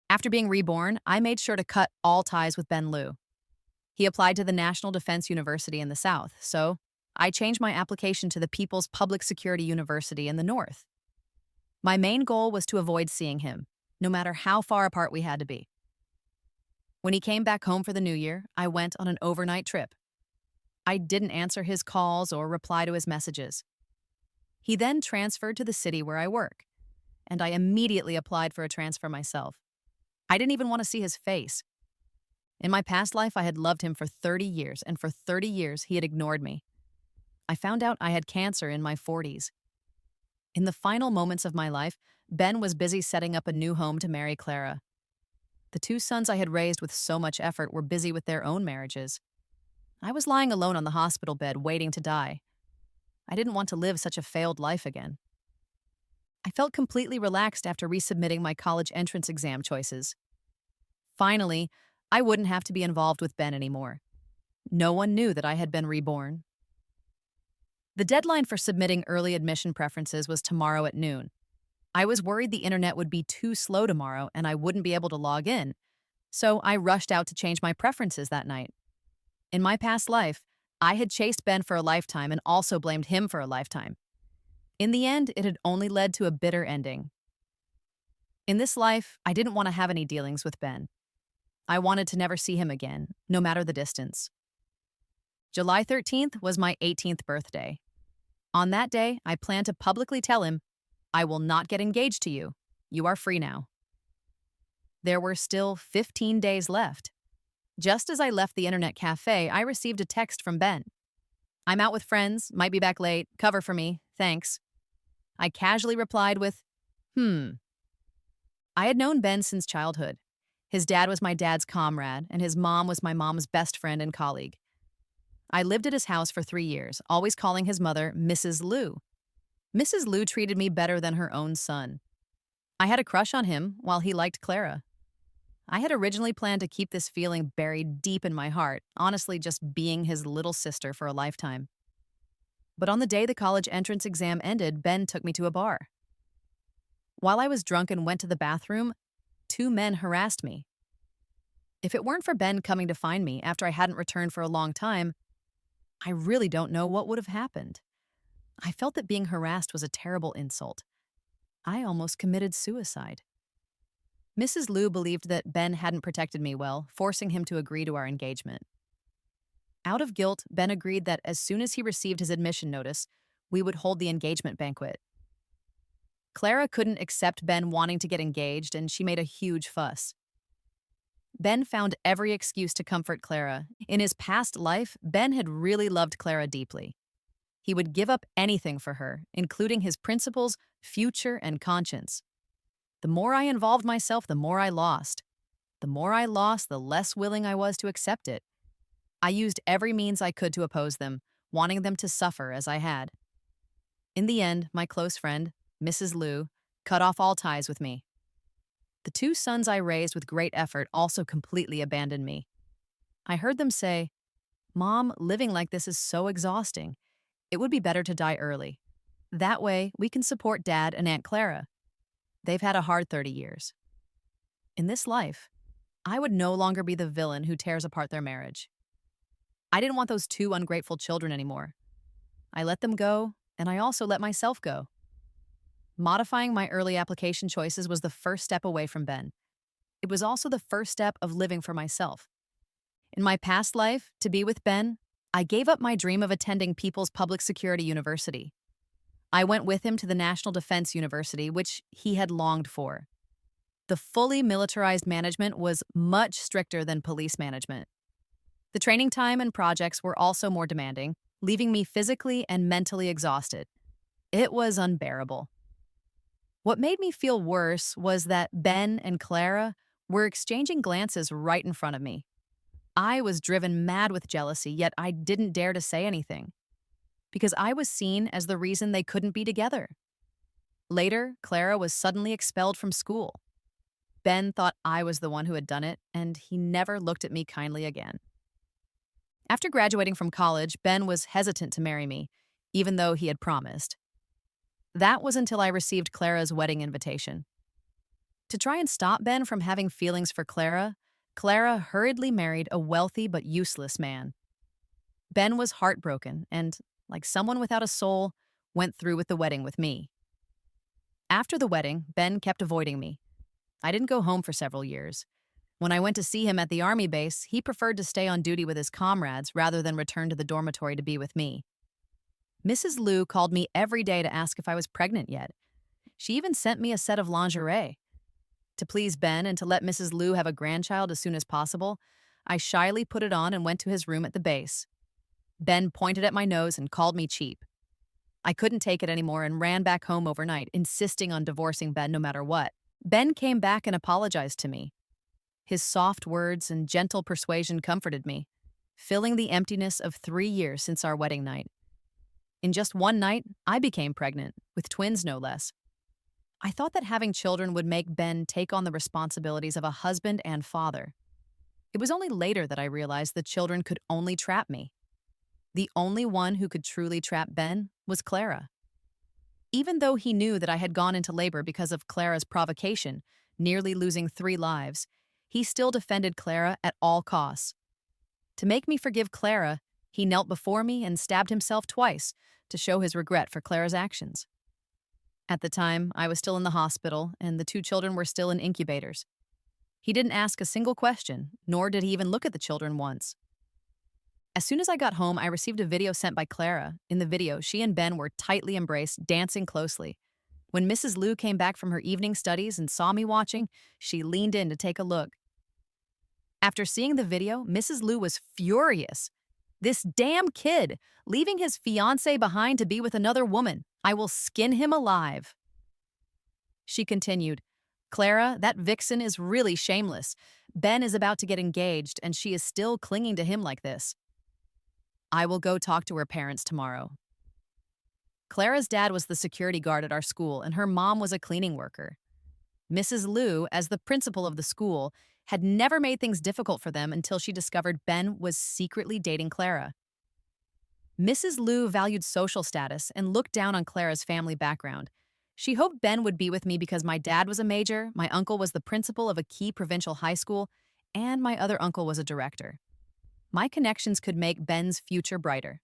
After being reborn, I made sure to cut all ties with Ben Liu. He applied to the National Defense University in the South, so I changed my application to the People's Public Security University in the North. My main goal was to avoid seeing him, no matter how far apart we had to be. When he came back home for the new year, I went on an overnight trip. I didn't answer his calls or reply to his messages. He then transferred to the city where I work, and I immediately applied for a transfer myself. I didn't even want to see his face. In my past life, I had loved him for 30 years, and for 30 years, he had ignored me. I found out I had cancer in my 40s. In the final moments of my life, Ben was busy setting up a new home to marry Clara. The two sons I had raised with so much effort were busy with their own marriages. I was lying alone on the hospital bed, waiting to die. I didn't want to live such a failed life again. I felt completely relaxed after resubmitting my college entrance exam choices. Finally, I wouldn't have to be involved with Ben anymore. No one knew that I had been reborn. The deadline for submitting early admission preferences was tomorrow at noon. I was worried the internet would be too slow tomorrow and I wouldn't be able to log in, so I rushed out to change my preferences that night. In my past life, I had chased Ben for a lifetime and also blamed him for a lifetime. In the end, it had only led to a bitter ending. In this life, I didn't want to have any dealings with Ben. I wanted to never see him again, no matter the distance. July 13th was my 18th birthday. On that day, I planned to publicly tell him, "I will not get engaged to you. You are free now." There were still 15 days left. Just as I left the internet cafe, I received a text from Ben. "I'm out with friends, might be back late, cover for me, thanks." I casually replied with, I had known Ben since childhood. His dad was my dad's comrade, and his mom was my mom's best friend and colleague. I lived at his house for 3 years, always calling his mother Mrs. Liu. Mrs. Liu treated me better than her own son. I had a crush on him while he liked Clara. I had originally planned to keep this feeling buried deep in my heart, honestly just being his little sister for a lifetime. But on the day the college entrance exam ended, Ben took me to a bar. While I was drunk and went to the bathroom, 2 men harassed me. If it weren't for Ben coming to find me after I hadn't returned for a long time, I really don't know what would have happened. I felt that being harassed was a terrible insult. I almost committed suicide. Mrs. Liu believed that Ben hadn't protected me well, forcing him to agree to our engagement. Out of guilt, Ben agreed that as soon as he received his admission notice, we would hold the engagement banquet. Clara couldn't accept Ben wanting to get engaged, and she made a huge fuss. Ben found every excuse to comfort Clara. In his past life, Ben had really loved Clara deeply. He would give up anything for her, including his principles, future, and conscience. The more I involved myself, the more I lost. The more I lost, the less willing I was to accept it. I used every means I could to oppose them, wanting them to suffer as I had. In the end, my close friend, Mrs. Liu, cut off all ties with me. The 2 sons I raised with great effort also completely abandoned me. I heard them say, "Mom, living like this is so exhausting. It would be better to die early. That way, we can support Dad and Aunt Clara. They've had a hard 30 years. In this life, I would no longer be the villain who tears apart their marriage. I didn't want those 2 ungrateful children anymore. I let them go, and I also let myself go. Modifying my early application choices was the first step away from Ben. It was also the first step of living for myself. In my past life, to be with Ben, I gave up my dream of attending People's Public Security University. I went with him to the National Defense University, which he had longed for. The fully militarized management was much stricter than police management. The training time and projects were also more demanding, leaving me physically and mentally exhausted. It was unbearable. What made me feel worse was that Ben and Clara were exchanging glances right in front of me. I was driven mad with jealousy, yet I didn't dare to say anything, because I was seen as the reason they couldn't be together. Later, Clara was suddenly expelled from school. Ben thought I was the one who had done it, and he never looked at me kindly again. After graduating from college, Ben was hesitant to marry me, even though he had promised. That was until I received Clara's wedding invitation. To try and stop Ben from having feelings for Clara, Clara hurriedly married a wealthy but useless man. Ben was heartbroken and, like someone without a soul, went through with the wedding with me. After the wedding, Ben kept avoiding me. I didn't go home for several years. When I went to see him at the army base, he preferred to stay on duty with his comrades rather than return to the dormitory to be with me. Mrs. Liu called me every day to ask if I was pregnant yet. She even sent me a set of lingerie. To please Ben and to let Mrs. Liu have a grandchild as soon as possible, I shyly put it on and went to his room at the base. Ben pointed at my nose and called me cheap. I couldn't take it anymore and ran back home overnight, insisting on divorcing Ben no matter what. Ben came back and apologized to me. His soft words and gentle persuasion comforted me, filling the emptiness of 3 years since our wedding night. In just one night, I became pregnant, with twins no less. I thought that having children would make Ben take on the responsibilities of a husband and father. It was only later that I realized the children could only trap me. The only one who could truly trap Ben was Clara. Even though he knew that I had gone into labor because of Clara's provocation, nearly losing 3 lives, he still defended Clara at all costs. To make me forgive Clara, he knelt before me and stabbed himself twice to show his regret for Clara's actions. At the time, I was still in the hospital, and the 2 children were still in incubators. He didn't ask a single question, nor did he even look at the children once. As soon as I got home, I received a video sent by Clara. In the video, she and Ben were tightly embraced, dancing closely. When Mrs. Liu came back from her evening studies and saw me watching, she leaned in to take a look. After seeing the video, Mrs. Liu was furious. "This damn kid, leaving his fiancée behind to be with another woman. I will skin him alive." She continued, "Clara, that vixen is really shameless. Ben is about to get engaged, and she is still clinging to him like this. I will go talk to her parents tomorrow." Clara's dad was the security guard at our school, and her mom was a cleaning worker. Mrs. Liu, as the principal of the school, had never made things difficult for them until she discovered Ben was secretly dating Clara. Mrs. Liu valued social status and looked down on Clara's family background. She hoped Ben would be with me because my dad was a major, my uncle was the principal of a key provincial high school, and my other uncle was a director. My connections could make Ben's future brighter.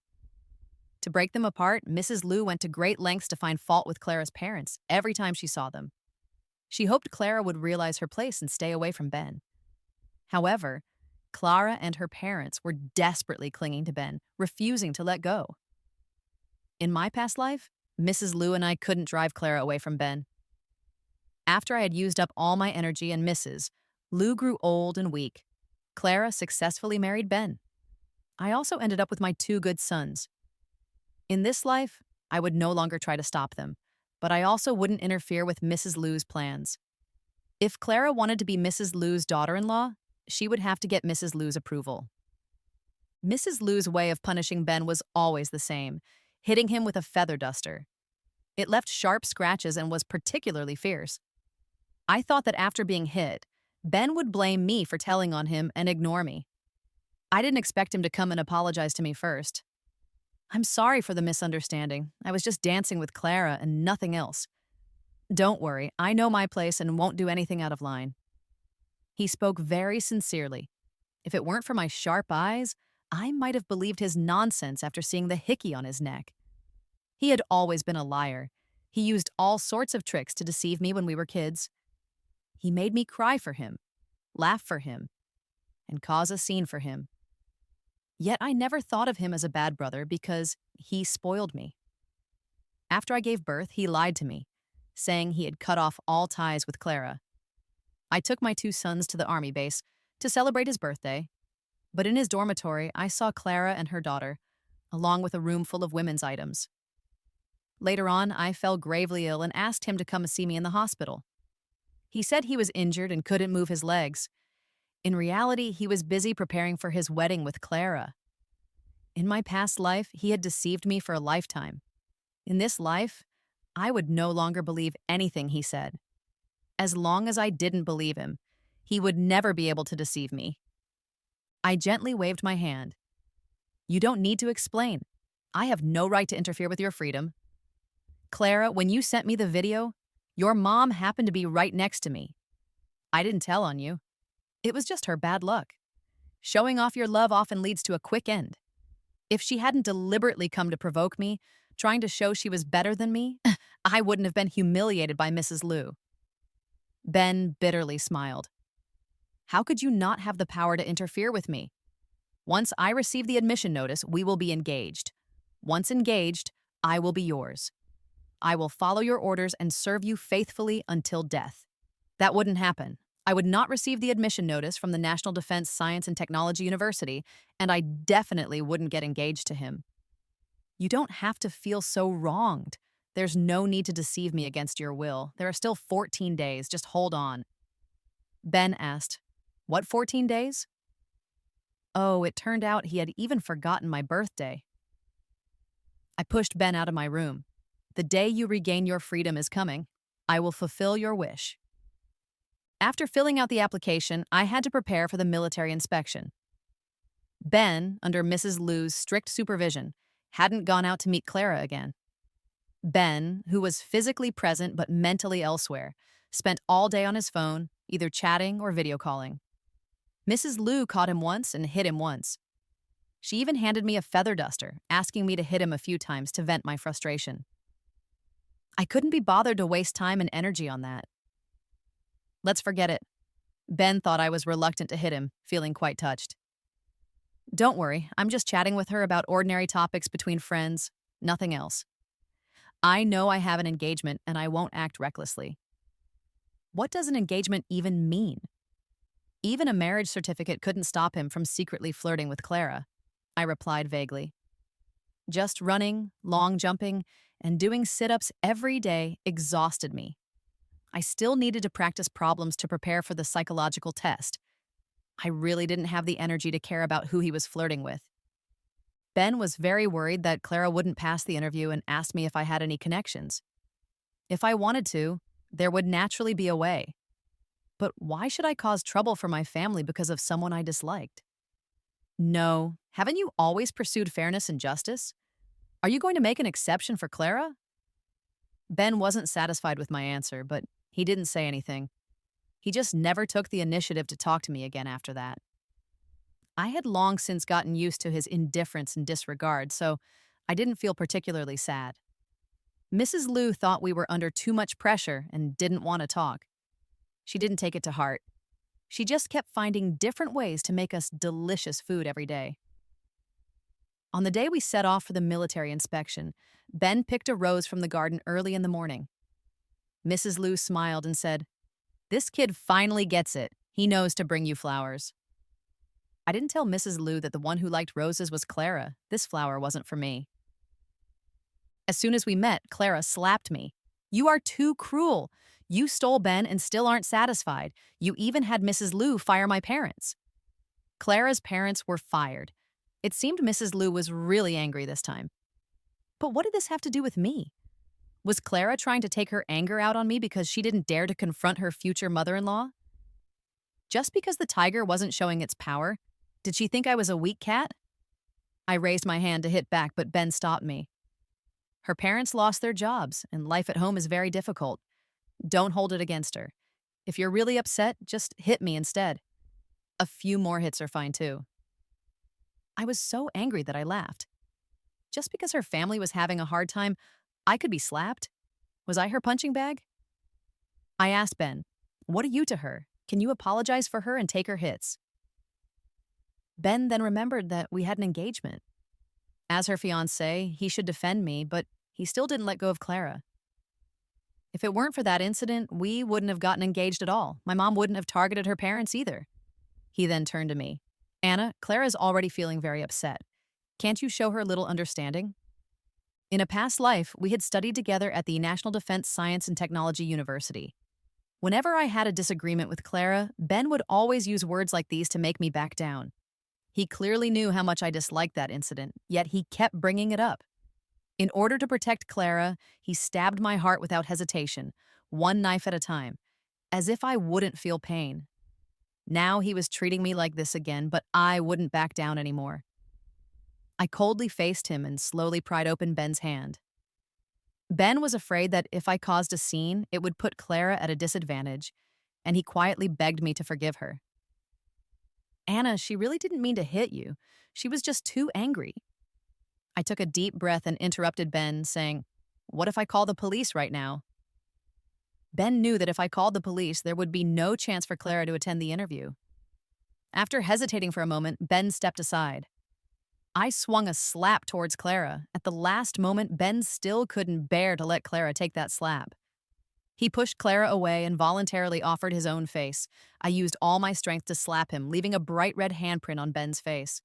To break them apart, Mrs. Liu went to great lengths to find fault with Clara's parents every time she saw them. She hoped Clara would realize her place and stay away from Ben. However, Clara and her parents were desperately clinging to Ben, refusing to let go. In my past life, Mrs. Liu and I couldn't drive Clara away from Ben. After I had used up all my energy and Mrs. Liu grew old and weak. Clara successfully married Ben. I also ended up with my 2 good sons. In this life, I would no longer try to stop them, but I also wouldn't interfere with Mrs. Liu's plans. If Clara wanted to be Mrs. Liu's daughter-in-law, she would have to get Mrs. Liu's approval. Mrs. Liu's way of punishing Ben was always the same, hitting him with a feather duster. It left sharp scratches and was particularly fierce. I thought that after being hit, Ben would blame me for telling on him and ignore me. I didn't expect him to come and apologize to me first. "I'm sorry for the misunderstanding. I was just dancing with Clara and nothing else. Don't worry, I know my place and won't do anything out of line." He spoke very sincerely. If it weren't for my sharp eyes, I might have believed his nonsense after seeing the hickey on his neck. He had always been a liar. He used all sorts of tricks to deceive me when we were kids. He made me cry for him, laugh for him, and cause a scene for him. Yet I never thought of him as a bad brother because he spoiled me. After I gave birth, he lied to me, saying he had cut off all ties with Clara. I took my 2 sons to the army base to celebrate his birthday, but in his dormitory, I saw Clara and her daughter, along with a room full of women's items. Later on, I fell gravely ill and asked him to come see me in the hospital. He said he was injured and couldn't move his legs. In reality, he was busy preparing for his wedding with Clara. In my past life, he had deceived me for a lifetime. In this life, I would no longer believe anything he said. As long as I didn't believe him, he would never be able to deceive me. I gently waved my hand. "You don't need to explain. I have no right to interfere with your freedom. Clara, when you sent me the video, your mom happened to be right next to me. I didn't tell on you. It was just her bad luck. Showing off your love often leads to a quick end. If she hadn't deliberately come to provoke me, trying to show she was better than me, I wouldn't have been humiliated by Mrs. Liu. Ben bitterly smiled. How could you not have the power to interfere with me? Once I receive the admission notice, we will be engaged. Once engaged, I will be yours. I will follow your orders and serve you faithfully until death. That wouldn't happen. I would not receive the admission notice from the National Defense Science and Technology University, and I definitely wouldn't get engaged to him. You don't have to feel so wronged. There's no need to deceive me against your will. There are still 14 days. Just hold on. Ben asked, What 14 days? Oh, it turned out he had even forgotten my birthday. I pushed Ben out of my room. The day you regain your freedom is coming. I will fulfill your wish. After filling out the application, I had to prepare for the military inspection. Ben, under Mrs. Liu's strict supervision, hadn't gone out to meet Clara again. Ben, who was physically present but mentally elsewhere, spent all day on his phone, either chatting or video calling. Mrs. Liu caught him once and hit him once. She even handed me a feather duster, asking me to hit him a few times to vent my frustration. I couldn't be bothered to waste time and energy on that. Let's forget it. Ben thought I was reluctant to hit him, feeling quite touched. Don't worry, I'm just chatting with her about ordinary topics between friends, nothing else. I know I have an engagement and I won't act recklessly. What does an engagement even mean? Even a marriage certificate couldn't stop him from secretly flirting with Clara, I replied vaguely. Just running, long jumping, and doing sit-ups every day exhausted me. I still needed to practice problems to prepare for the psychological test. I really didn't have the energy to care about who he was flirting with. Ben was very worried that Clara wouldn't pass the interview and asked me if I had any connections. If I wanted to, there would naturally be a way. But why should I cause trouble for my family because of someone I disliked? No, haven't you always pursued fairness and justice? Are you going to make an exception for Clara? Ben wasn't satisfied with my answer, but he didn't say anything. He just never took the initiative to talk to me again after that. I had long since gotten used to his indifference and disregard, so I didn't feel particularly sad. Mrs. Liu thought we were under too much pressure and didn't want to talk. She didn't take it to heart. She just kept finding different ways to make us delicious food every day. On the day we set off for the military inspection, Ben picked a rose from the garden early in the morning. Mrs. Liu smiled and said, "This kid finally gets it. He knows to bring you flowers." I didn't tell Mrs. Liu that the one who liked roses was Clara. This flower wasn't for me. As soon as we met, Clara slapped me. "You are too cruel. You stole Ben and still aren't satisfied. You even had Mrs. Liu fire my parents." Clara's parents were fired. It seemed Mrs. Liu was really angry this time. But what did this have to do with me? Was Clara trying to take her anger out on me because she didn't dare to confront her future mother-in-law? Just because the tiger wasn't showing its power, did she think I was a weak cat? I raised my hand to hit back, but Ben stopped me. Her parents lost their jobs, and life at home is very difficult. Don't hold it against her. If you're really upset, just hit me instead. A few more hits are fine too. I was so angry that I laughed. Just because her family was having a hard time, I could be slapped? Was I her punching bag? I asked Ben, "What are you to her? Can you apologize for her and take her hits?" Ben then remembered that we had an engagement. As her fiancé, he should defend me, but he still didn't let go of Clara. If it weren't for that incident, we wouldn't have gotten engaged at all. My mom wouldn't have targeted her parents either. He then turned to me. "Anna, Clara's already feeling very upset. Can't you show her a little understanding?" In a past life, we had studied together at the National Defense Science and Technology University. Whenever I had a disagreement with Clara, Ben would always use words like these to make me back down. He clearly knew how much I disliked that incident, yet he kept bringing it up. In order to protect Clara, he stabbed my heart without hesitation, one knife at a time, as if I wouldn't feel pain. Now he was treating me like this again, but I wouldn't back down anymore. I coldly faced him and slowly pried open Ben's hand. Ben was afraid that if I caused a scene, it would put Clara at a disadvantage, and he quietly begged me to forgive her. Anna, she really didn't mean to hit you. She was just too angry. I took a deep breath and interrupted Ben, saying, "What if I call the police right now?" Ben knew that if I called the police, there would be no chance for Clara to attend the interview. After hesitating for a moment, Ben stepped aside. I swung a slap towards Clara. At the last moment, Ben still couldn't bear to let Clara take that slap. He pushed Clara away and voluntarily offered his own face. I used all my strength to slap him, leaving a bright red handprint on Ben's face.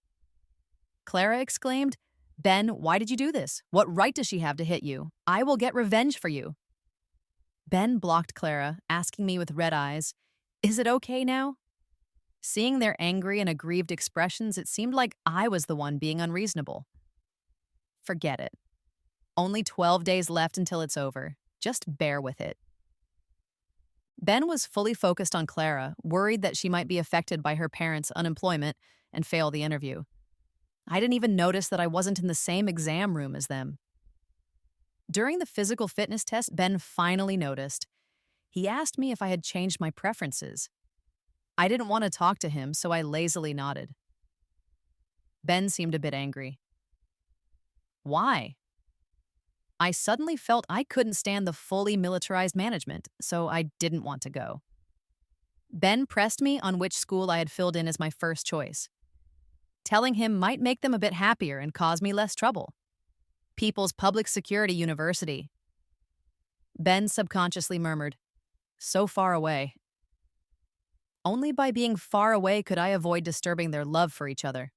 Clara exclaimed, "Ben, why did you do this? What right does she have to hit you? I will get revenge for you." Ben blocked Clara, asking me with red eyes, "Is it okay now?" Seeing their angry and aggrieved expressions, it seemed like I was the one being unreasonable. Forget it. Only 12 days left until it's over. Just bear with it. Ben was fully focused on Clara, worried that she might be affected by her parents' unemployment and fail the interview. I didn't even notice that I wasn't in the same exam room as them. During the physical fitness test, Ben finally noticed. He asked me if I had changed my preferences. I didn't want to talk to him, so I lazily nodded. Ben seemed a bit angry. Why? I suddenly felt I couldn't stand the fully militarized management, so I didn't want to go. Ben pressed me on which school I had filled in as my first choice. Telling him might make them a bit happier and cause me less trouble. People's Public Security University. Ben subconsciously murmured, "So far away." Only by being far away could I avoid disturbing their love for each other.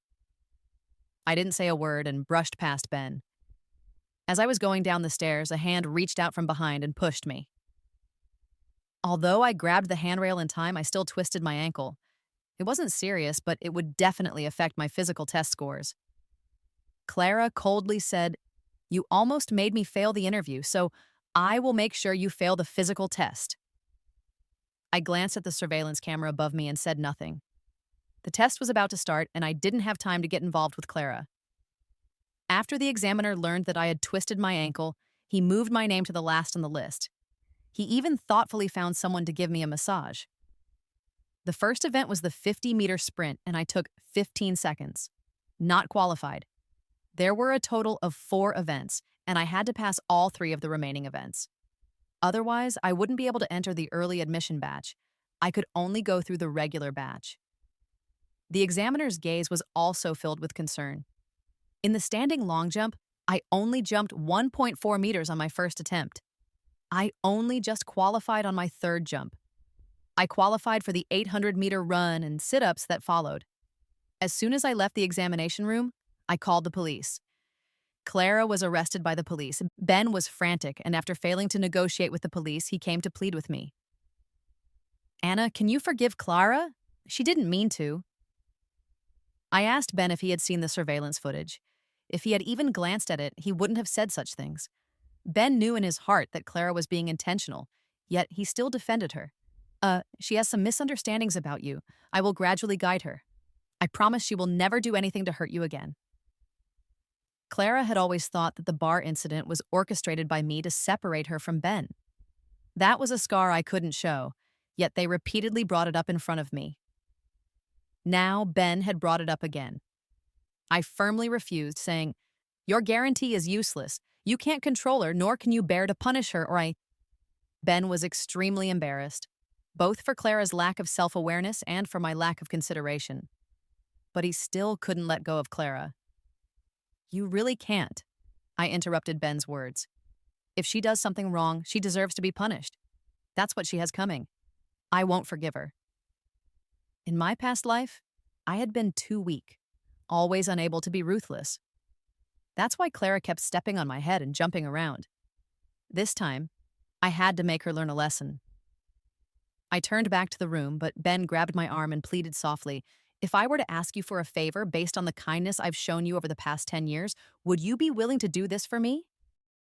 I didn't say a word and brushed past Ben. As I was going down the stairs, a hand reached out from behind and pushed me. Although I grabbed the handrail in time, I still twisted my ankle. It wasn't serious, but it would definitely affect my physical test scores. Clara coldly said, "You almost made me fail the interview, so I will make sure you fail the physical test." I glanced at the surveillance camera above me and said nothing. The test was about to start, and I didn't have time to get involved with Clara. After the examiner learned that I had twisted my ankle, he moved my name to the last on the list. He even thoughtfully found someone to give me a massage. The first event was the 50-meter sprint, and I took 15 seconds. Not qualified. There were a total of 4 events, and I had to pass all 3 of the remaining events. Otherwise, I wouldn't be able to enter the early admission batch. I could only go through the regular batch. The examiner's gaze was also filled with concern. In the standing long jump, I only jumped 1.4 meters on my first attempt. I only just qualified on my third jump. I qualified for the 800-meter run and sit-ups that followed. As soon as I left the examination room, I called the police. Clara was arrested by the police. Ben was frantic, and after failing to negotiate with the police, he came to plead with me. "Anna, can you forgive Clara? She didn't mean to." I asked Ben if he had seen the surveillance footage. If he had even glanced at it, he wouldn't have said such things. Ben knew in his heart that Clara was being intentional, yet he still defended her. She has some misunderstandings about you. I will gradually guide her. I promise she will never do anything to hurt you again." Clara had always thought that the bar incident was orchestrated by me to separate her from Ben. That was a scar I couldn't show, yet they repeatedly brought it up in front of me. Now Ben had brought it up again. I firmly refused, saying, "Your guarantee is useless. You can't control her, nor can you bear to punish her, or I—" Ben was extremely embarrassed, both for Clara's lack of self-awareness and for my lack of consideration. But he still couldn't let go of Clara. "You really can't," I interrupted Ben's words. "If she does something wrong, she deserves to be punished. That's what she has coming. I won't forgive her." In my past life, I had been too weak, always unable to be ruthless. That's why Clara kept stepping on my head and jumping around. This time, I had to make her learn a lesson. I turned back to the room, but Ben grabbed my arm and pleaded softly, "If I were to ask you for a favor based on the kindness I've shown you over the past 10 years, would you be willing to do this for me?"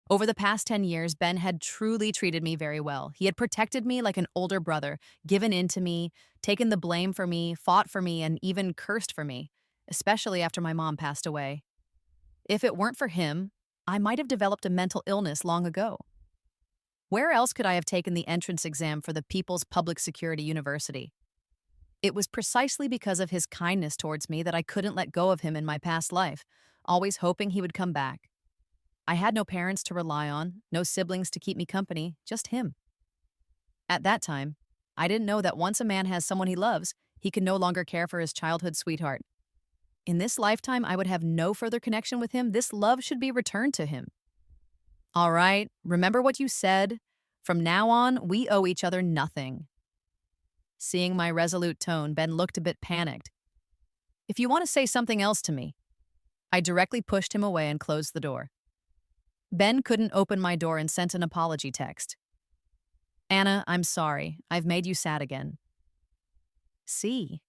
Over the past 10 years, Ben had truly treated me very well. He had protected me like an older brother, given in to me, taken the blame for me, fought for me, and even cursed for me, especially after my mom passed away. If it weren't for him, I might have developed a mental illness long ago. Where else could I have taken the entrance exam for the People's Public Security University? It was precisely because of his kindness towards me that I couldn't let go of him in my past life, always hoping he would come back. I had no parents to rely on, no siblings to keep me company, just him. At that time, I didn't know that once a man has someone he loves, he can no longer care for his childhood sweetheart. In this lifetime, I would have no further connection with him. This love should be returned to him. All right, remember what you said? From now on, we owe each other nothing. Seeing my resolute tone, Ben looked a bit panicked. If you want to say something else to me, I directly pushed him away and closed the door. Ben couldn't open my door and sent an apology text. Anna, I'm sorry. I've made you sad again. See?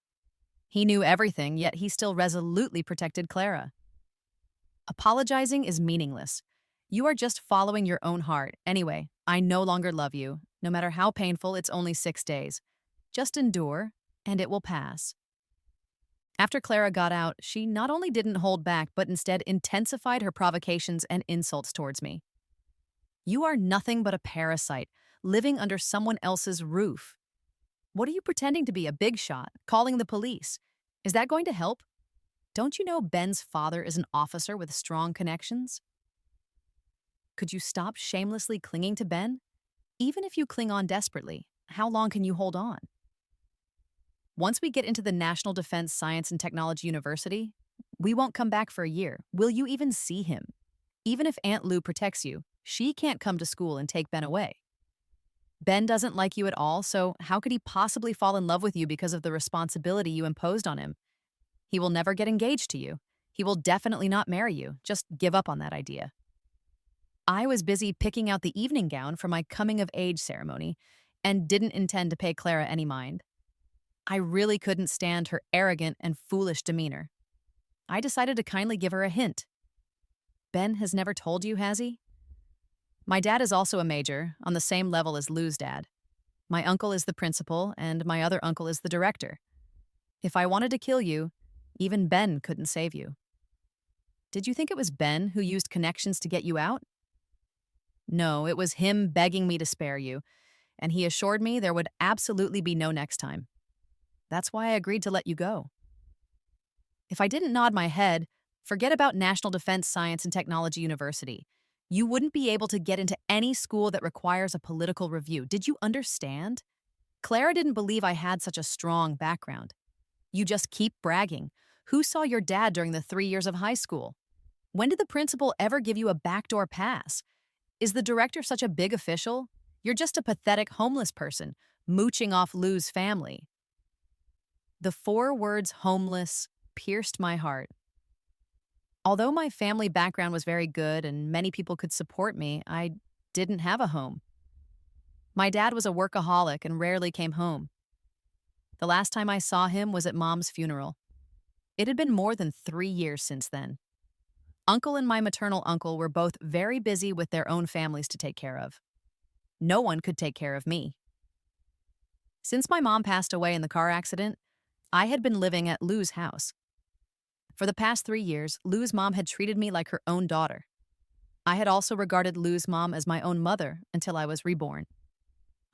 He knew everything, yet he still resolutely protected Clara. Apologizing is meaningless. You are just following your own heart. Anyway, I no longer love you. No matter how painful, it's only 6 days. Just endure, and it will pass. After Clara got out, she not only didn't hold back, but instead intensified her provocations and insults towards me. You are nothing but a parasite, living under someone else's roof. What are you pretending to be, a big shot, calling the police? Is that going to help? Don't you know Ben's father is an officer with strong connections? Could you stop shamelessly clinging to Ben? Even if you cling on desperately, how long can you hold on? Once we get into the National Defense Science and Technology University, we won't come back for a year. Will you even see him? Even if Aunt Lou protects you, she can't come to school and take Ben away. Ben doesn't like you at all, so how could he possibly fall in love with you because of the responsibility you imposed on him? He will never get engaged to you. He will definitely not marry you. Just give up on that idea. I was busy picking out the evening gown for my coming-of-age ceremony and didn't intend to pay Clara any mind. I really couldn't stand her arrogant and foolish demeanor. I decided to kindly give her a hint. Ben has never told you, has he? My dad is also a major, on the same level as Lou's dad. My uncle is the principal, and my other uncle is the director. If I wanted to kill you, even Ben couldn't save you. Did you think it was Ben who used connections to get you out? No, it was him begging me to spare you, and he assured me there would absolutely be no next time. That's why I agreed to let you go. If I didn't nod my head, forget about National Defense Science and Technology University. You wouldn't be able to get into any school that requires a political review. Did you understand? Clara didn't believe I had such a strong background. You just keep bragging. Who saw your dad during the 3 years of high school? When did the principal ever give you a backdoor pass? Is the director such a big official? You're just a pathetic homeless person, mooching off Lou's family. The 4 words homeless pierced my heart. Although my family background was very good and many people could support me, I didn't have a home. My dad was a workaholic and rarely came home. The last time I saw him was at Mom's funeral. It had been more than 3 years since then. Uncle and my maternal uncle were both very busy with their own families to take care of. No one could take care of me. Since my mom passed away in the car accident, I had been living at Lou's house. For the past 3 years, Lou's mom had treated me like her own daughter. I had also regarded Lou's mom as my own mother until I was reborn.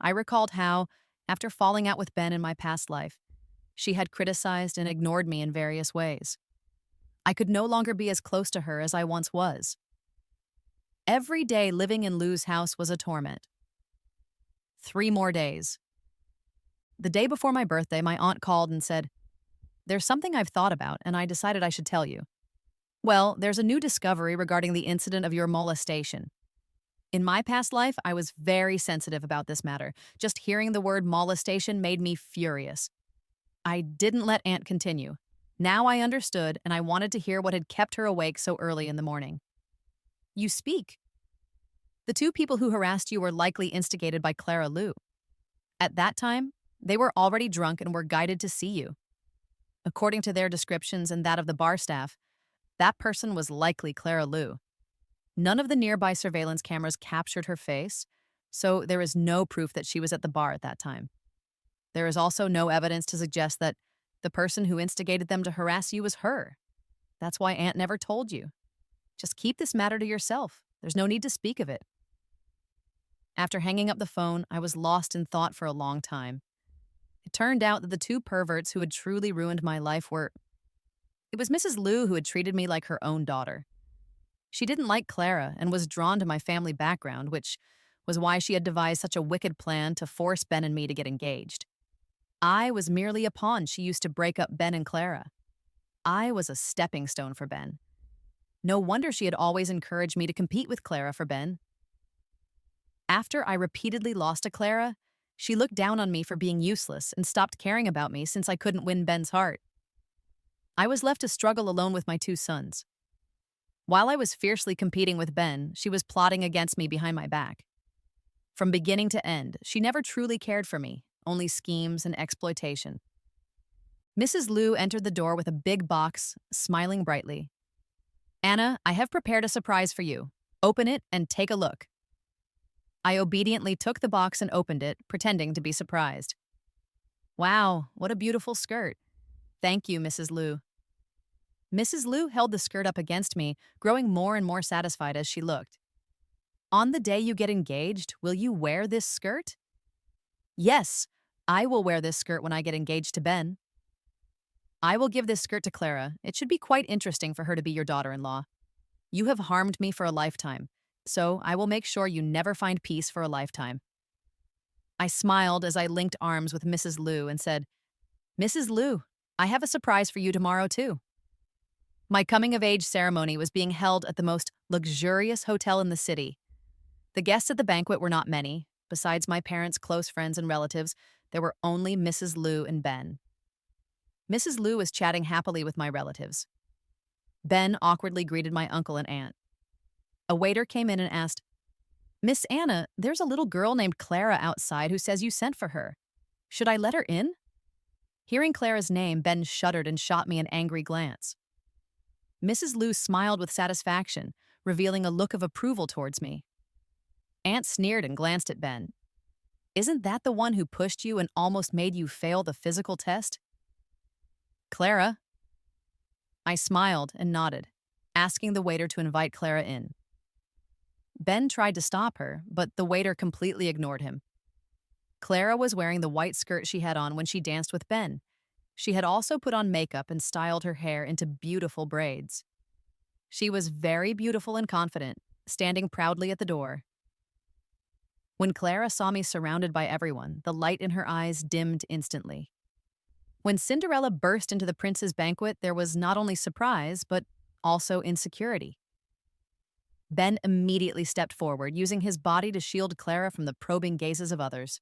I recalled how, after falling out with Ben in my past life, she had criticized and ignored me in various ways. I could no longer be as close to her as I once was. Every day living in Lou's house was a torment. 3 more days. The day before my birthday, my aunt called and said, "There's something I've thought about, and I decided I should tell you. Well, there's a new discovery regarding the incident of your molestation. In my past life, I was very sensitive about this matter. Just hearing the word molestation made me furious. I didn't let Aunt continue. Now I understood, and I wanted to hear what had kept her awake so early in the morning. You speak. The 2 people who harassed you were likely instigated by Clara Lou. At that time, they were already drunk and were guided to see you. According to their descriptions and that of the bar staff, that person was likely Clara Lou. None of the nearby surveillance cameras captured her face, so there is no proof that she was at the bar at that time. There is also no evidence to suggest that the person who instigated them to harass you was her. That's why Aunt never told you. Just keep this matter to yourself. There's no need to speak of it." After hanging up the phone, I was lost in thought for a long time. It turned out that the two perverts who had truly ruined my life were. It was Mrs. Liu who had treated me like her own daughter. She didn't like Clara and was drawn to my family background, which was why she had devised such a wicked plan to force Ben and me to get engaged. I was merely a pawn she used to break up Ben and Clara. I was a stepping stone for Ben. No wonder she had always encouraged me to compete with Clara for Ben. After I repeatedly lost to Clara, she looked down on me for being useless and stopped caring about me since I couldn't win Ben's heart. I was left to struggle alone with my two sons. While I was fiercely competing with Ben, she was plotting against me behind my back. From beginning to end, she never truly cared for me, only schemes and exploitation. Mrs. Liu entered the door with a big box, smiling brightly. "Anna, I have prepared a surprise for you. Open it and take a look." I obediently took the box and opened it, pretending to be surprised. "Wow, what a beautiful skirt. Thank you, Mrs. Liu." Mrs. Liu held the skirt up against me, growing more and more satisfied as she looked. "On the day you get engaged, will you wear this skirt?" "Yes, I will wear this skirt when I get engaged to Ben." "I will give this skirt to Clara. It should be quite interesting for her to be your daughter-in-law. You have harmed me for a lifetime, so I will make sure you never find peace for a lifetime." I smiled as I linked arms with Mrs. Liu and said, "Mrs. Liu, I have a surprise for you tomorrow, too." My coming-of-age ceremony was being held at the most luxurious hotel in the city. The guests at the banquet were not many. Besides my parents' close friends and relatives, there were only Mrs. Liu and Ben. Mrs. Liu was chatting happily with my relatives. Ben awkwardly greeted my uncle and aunt. A waiter came in and asked, "Miss Anna, there's a little girl named Clara outside who says you sent for her. Should I let her in?" Hearing Clara's name, Ben shuddered and shot me an angry glance. Mrs. Liu smiled with satisfaction, revealing a look of approval towards me. Aunt sneered and glanced at Ben. "Isn't that the one who pushed you and almost made you fail the physical test?" "Clara?" I smiled and nodded, asking the waiter to invite Clara in. Ben tried to stop her, but the waiter completely ignored him. Clara was wearing the white skirt she had on when she danced with Ben. She had also put on makeup and styled her hair into beautiful braids. She was very beautiful and confident, standing proudly at the door. When Clara saw me surrounded by everyone, the light in her eyes dimmed instantly. When Cinderella burst into the prince's banquet, there was not only surprise, but also insecurity. Ben immediately stepped forward, using his body to shield Clara from the probing gazes of others.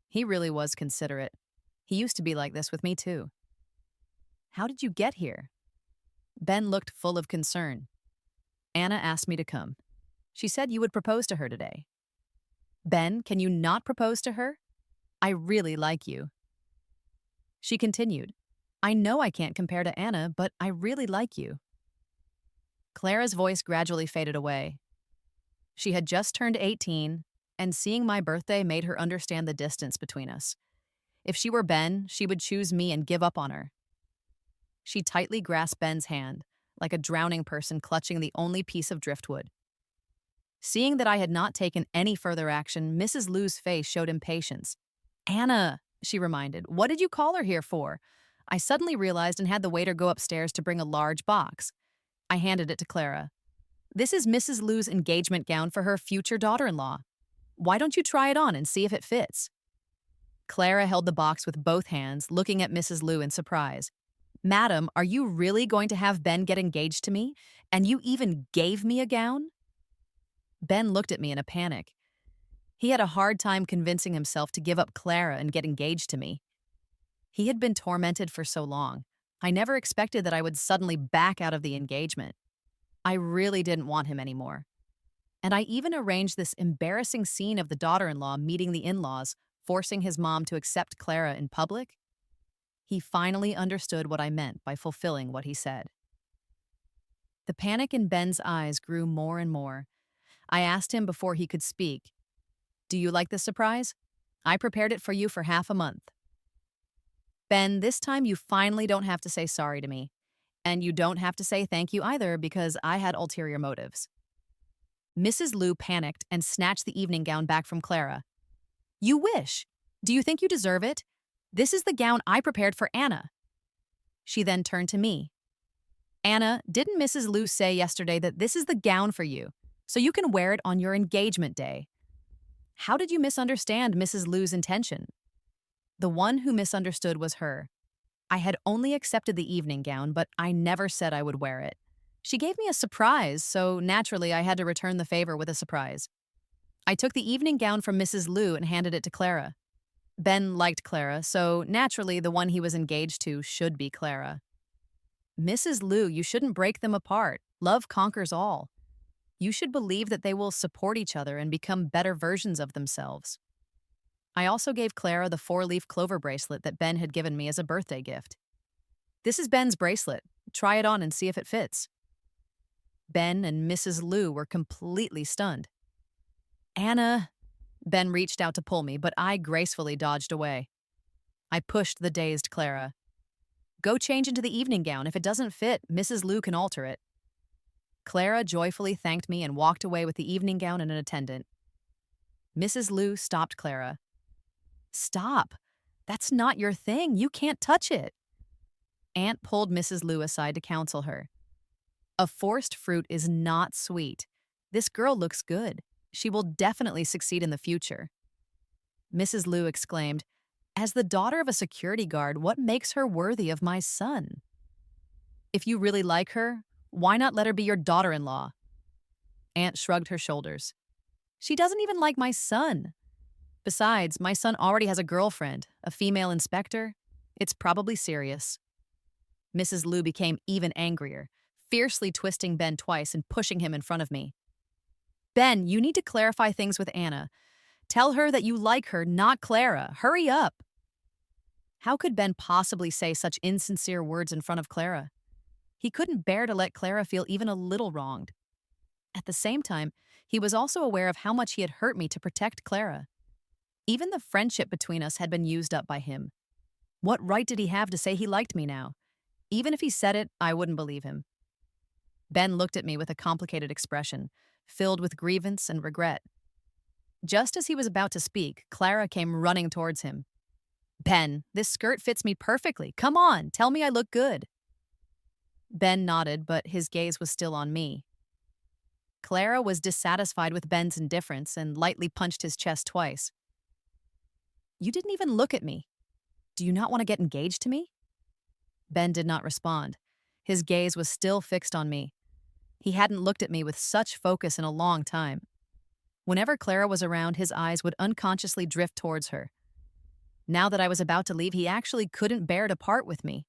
He really was considerate. He used to be like this with me, too. "How did you get here?" Ben looked full of concern. "Anna asked me to come. She said you would propose to her today." "Ben, can you not propose to her? I really like you." She continued, "I know I can't compare to Anna, but I really like you." Clara's voice gradually faded away. She had just turned 18, and seeing my birthday made her understand the distance between us. If she were Ben, she would choose me and give up on her. She tightly grasped Ben's hand, like a drowning person clutching the only piece of driftwood. Seeing that I had not taken any further action, Mrs. Liu's face showed impatience. "Anna," she reminded, "what did you call her here for?" I suddenly realized and had the waiter go upstairs to bring a large box. I handed it to Clara. "This is Mrs. Liu's engagement gown for her future daughter-in-law. Why don't you try it on and see if it fits?" Clara held the box with both hands, looking at Mrs. Liu in surprise. "Madam, are you really going to have Ben get engaged to me? And you even gave me a gown?" Ben looked at me in a panic. He had a hard time convincing himself to give up Clara and get engaged to me. He had been tormented for so long. I never expected that I would suddenly back out of the engagement. I really didn't want him anymore. And I even arranged this embarrassing scene of the daughter-in-law meeting the in-laws, forcing his mom to accept Clara in public. He finally understood what I meant by fulfilling what he said. The panic in Ben's eyes grew more and more. I asked him before he could speak, "Do you like this surprise? I prepared it for you for half a month." "Ben, this time you finally don't have to say sorry to me. And you don't have to say thank you either because I had ulterior motives." Mrs. Liu panicked and snatched the evening gown back from Clara. You wish. Do you think you deserve it? This is the gown I prepared for Anna. She then turned to me. Anna, didn't Mrs. Liu say yesterday that this is the gown for you, so you can wear it on your engagement day? How did you misunderstand Mrs. Liu's intention? The one who misunderstood was her. I had only accepted the evening gown, but I never said I would wear it. She gave me a surprise, so naturally I had to return the favor with a surprise. I took the evening gown from Mrs. Liu and handed it to Clara. Ben liked Clara, so naturally the one he was engaged to should be Clara. Mrs. Liu, you shouldn't break them apart. Love conquers all. You should believe that they will support each other and become better versions of themselves. I also gave Clara the 4-leaf clover bracelet that Ben had given me as a birthday gift. This is Ben's bracelet. Try it on and see if it fits. Ben and Mrs. Liu were completely stunned. Anna, Ben reached out to pull me, but I gracefully dodged away. I pushed the dazed Clara. Go change into the evening gown. If it doesn't fit, Mrs. Liu can alter it. Clara joyfully thanked me and walked away with the evening gown and an attendant. Mrs. Liu stopped Clara. Stop. That's not your thing. You can't touch it. Aunt pulled Mrs. Liu aside to counsel her. A forced fruit is not sweet. This girl looks good. She will definitely succeed in the future. Mrs. Liu exclaimed, as the daughter of a security guard, what makes her worthy of my son? If you really like her, why not let her be your daughter-in-law? Aunt shrugged her shoulders. She doesn't even like my son. Besides, my son already has a girlfriend, a female inspector. It's probably serious. Mrs. Liu became even angrier, fiercely twisting Ben twice and pushing him in front of me. Ben, you need to clarify things with Anna. Tell her that you like her, not Clara. Hurry up. How could Ben possibly say such insincere words in front of Clara? He couldn't bear to let Clara feel even a little wronged. At the same time, he was also aware of how much he had hurt me to protect Clara. Even the friendship between us had been used up by him. What right did he have to say he liked me now? Even if he said it, I wouldn't believe him. Ben looked at me with a complicated expression, filled with grievance and regret. Just as he was about to speak, Clara came running towards him. Ben, this skirt fits me perfectly. Come on, tell me I look good. Ben nodded, but his gaze was still on me. Clara was dissatisfied with Ben's indifference and lightly punched his chest twice. You didn't even look at me. Do you not want to get engaged to me? Ben did not respond. His gaze was still fixed on me. He hadn't looked at me with such focus in a long time. Whenever Clara was around, his eyes would unconsciously drift towards her. Now that I was about to leave, he actually couldn't bear to part with me.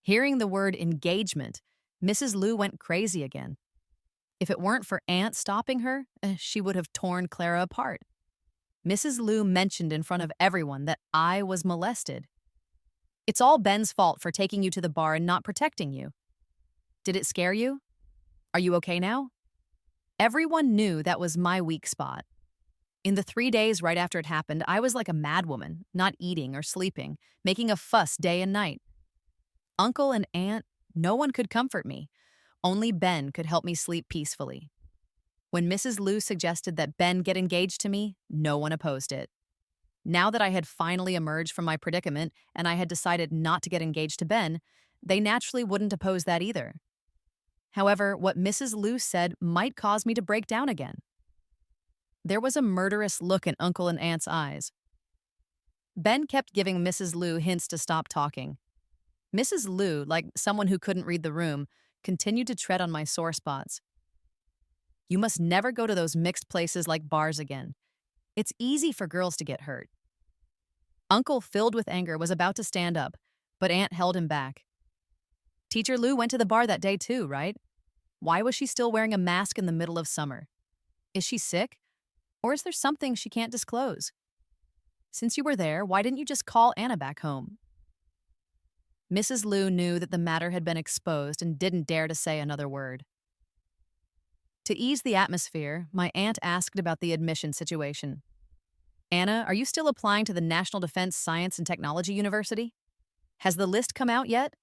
Hearing the word engagement, Mrs. Liu went crazy again. If it weren't for Aunt stopping her, she would have torn Clara apart. Mrs. Liu mentioned in front of everyone that I was molested. It's all Ben's fault for taking you to the bar and not protecting you. Did it scare you? Are you okay now? Everyone knew that was my weak spot. In the 3 days right after it happened, I was like a madwoman, not eating or sleeping, making a fuss day and night. Uncle and Aunt, no one could comfort me. Only Ben could help me sleep peacefully. When Mrs. Liu suggested that Ben get engaged to me, no one opposed it. Now that I had finally emerged from my predicament and I had decided not to get engaged to Ben, they naturally wouldn't oppose that either. However, what Mrs. Liu said might cause me to break down again. There was a murderous look in Uncle and Aunt's eyes. Ben kept giving Mrs. Liu hints to stop talking. Mrs. Liu, like someone who couldn't read the room, continued to tread on my sore spots. You must never go to those mixed places like bars again. It's easy for girls to get hurt. Uncle, filled with anger, was about to stand up, but Aunt held him back. Teacher Liu went to the bar that day too, right? Why was she still wearing a mask in the middle of summer? Is she sick? Or is there something she can't disclose? Since you were there, why didn't you just call Anna back home? Mrs. Liu knew that the matter had been exposed and didn't dare to say another word. To ease the atmosphere, my aunt asked about the admission situation. Anna, are you still applying to the National Defense Science and Technology University? Has the list come out yet?